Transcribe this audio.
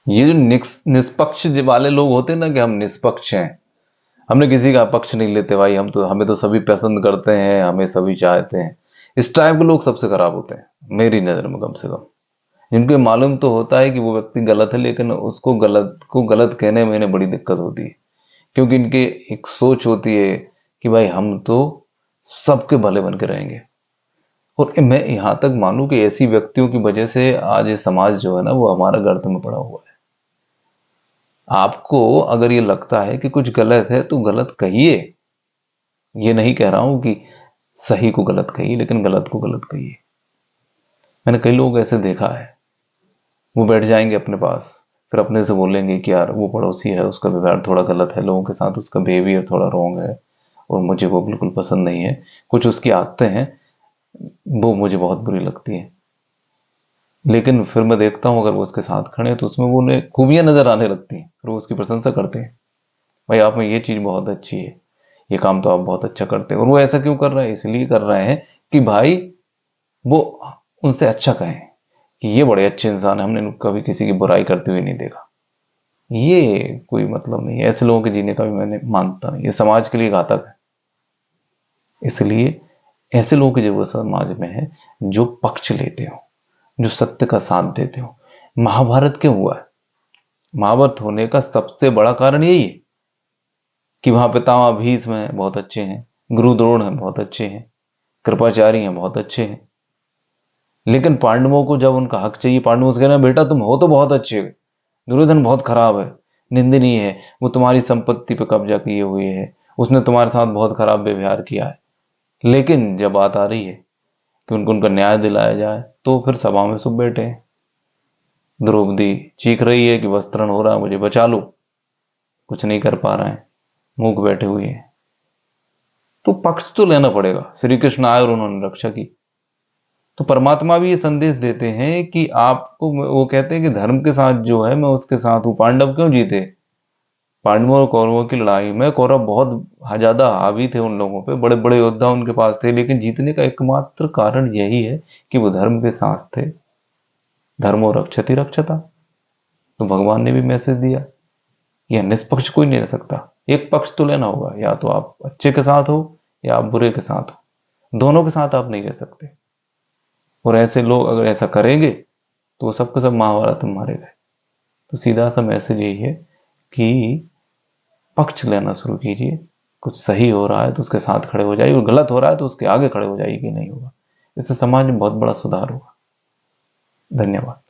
ये जो निष्पक्ष वाले लोग होते हैं ना, कि हम निष्पक्ष हैं, हमने किसी का पक्ष नहीं लेते भाई, हम तो, हमें तो सभी पसंद करते हैं, हमें सभी चाहते हैं, इस टाइप के लोग सबसे खराब होते हैं मेरी नजर में, कम से कम। जिनको मालूम तो होता है कि वो व्यक्ति गलत है, लेकिन उसको गलत कहने में इन्हें बड़ी दिक्कत होती है, क्योंकि इनकी एक सोच होती है कि भाई हम तो सबके भले बन के रहेंगे। और मैं यहां तक मानूं कि ऐसी व्यक्तियों की वजह से आज ये समाज जो है ना, वो हमारा गर्त में पड़ा हुआ है। आपको अगर ये लगता है कि कुछ गलत है तो गलत कहिए, ये नहीं कह रहा हूं कि सही को गलत कहिए, लेकिन गलत को गलत कहिए। मैंने कई लोग ऐसे देखा है, वो बैठ जाएंगे अपने पास, फिर अपने से बोलेंगे कि यार वो पड़ोसी है, उसका व्यवहार थोड़ा गलत है लोगों के साथ, उसका बिहेवियर थोड़ा रॉन्ग है, और मुझे वो बिल्कुल पसंद नहीं है, कुछ उसकी आदतें हैं वो मुझे बहुत बुरी लगती है। लेकिन फिर मैं देखता हूं अगर वो उसके साथ खड़े हैं तो उसमें वो उन्हें खूबियां नजर आने लगती हैं, फिर वो उसकी प्रशंसा करते हैं, भाई आप में ये चीज बहुत अच्छी है, ये काम तो आप बहुत अच्छा करते हैं। और वो ऐसा क्यों कर रहे हैं? इसलिए कर रहे हैं कि भाई वो उनसे अच्छा कहें कि ये बड़े अच्छे इंसान है, हमने इनको कभी किसी की बुराई करते हुए नहीं देखा। ये कोई मतलब नहीं है, ऐसे लोगों के जीने का भी मैंने मानता नहीं, ये समाज के लिए घातक है। इसलिए ऐसे लोगों की जरूरत समाज में है, जो पक्ष लेते हो, जो सत्य का साथ देते हो। महाभारत क्यों हुआ है? महाभारत होने का सबसे बड़ा कारण यही है कि वहां पितामह भीष्म हैं, बहुत अच्छे हैं, गुरु द्रोण हैं, बहुत अच्छे हैं, कृपाचार्य हैं, बहुत अच्छे हैं। लेकिन पांडवों को जब उनका हक चाहिए, पांडवों से कहना बेटा तुम हो तो बहुत अच्छे हो, दुर्योधन बहुत खराब है, निंदनीय है, वो तुम्हारी संपत्ति पे कब्जा किए हुए है, उसने तुम्हारे साथ बहुत खराब व्यवहार किया है। लेकिन जब बात आ रही है कि उनको उनका न्याय दिलाया जाए, तो फिर सभा में सब बैठे हैं। द्रौपदी चीख रही है कि वस्त्रण हो रहा है, मुझे बचा लो, कुछ नहीं कर पा रहे हैं, मूक बैठे हुए हैं। तो पक्ष तो लेना पड़ेगा। श्री कृष्ण आए और उन्होंने रक्षा की। तो परमात्मा भी ये संदेश देते हैं कि आपको, वो कहते हैं कि धर्म के साथ जो है मैं उसके साथ हूं। पांडव क्यों जीते? पांडवों और कौरवों की लड़ाई में कौरव बहुत ज्यादा हावी थे उन लोगों पे, बड़े बड़े योद्धा उनके पास थे, लेकिन जीतने का एकमात्र कारण यही है कि वो धर्म के साथ थे। धर्मो रक्षति रक्षता। तो भगवान ने भी मैसेज दिया, यह निष्पक्ष कोई नहीं रह सकता, एक पक्ष तो लेना होगा, या तो आप अच्छे के साथ हो या आप बुरे के साथ हो, दोनों के साथ आप नहीं रह सकते। और ऐसे लोग अगर ऐसा करेंगे तो वो सबके सब महाभारत में मारे गए। तो सीधा सा मैसेज यही है कि पक्ष लेना शुरू कीजिए। कुछ सही हो रहा है तो उसके साथ खड़े हो जाइए, और गलत हो रहा है तो उसके आगे खड़े हो जाइए कि नहीं होगा। इससे समाज में बहुत बड़ा सुधार होगा। धन्यवाद।